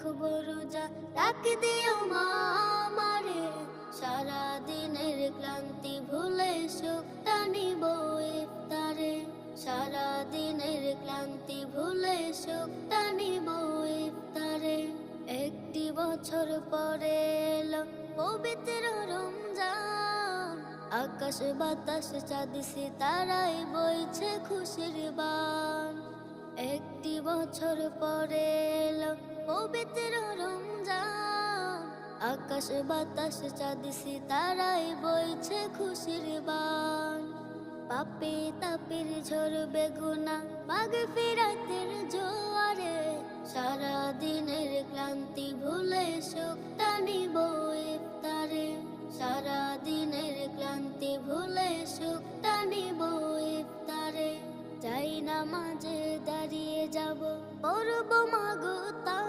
রাখবো রোজা, ডাক দিও মা আমারে, সারা দিনের ক্লান্তি ভুলে সুখটা নিব ইফতারে, সারা দিনের ক্লান্তি ভুলে সুখটা নিব ইফতারে। একটি বছর পরে এলো পবিত্র রমজান, আকাশ বাতাস চাঁদ সিতারায় বইছে খুশির বান। একটি বছর পরে এলো পবিত্র রমজান, আকাশ বাতাস চাঁদ সিতারায় বইছে খুশির বান। পাপে তাপের ঝরবে গুনাহ মাগফিরাতের জোয়ারে, সারা দিনের ক্লান্তি ভুলে সুখটা নিব ইফতারে, সারা দিনের ক্লান্তি ভুলে সুখটা নিব ইফতারে। যাই নামাজে দাঁড়িয়ে যাব, পড়ব মাগো তা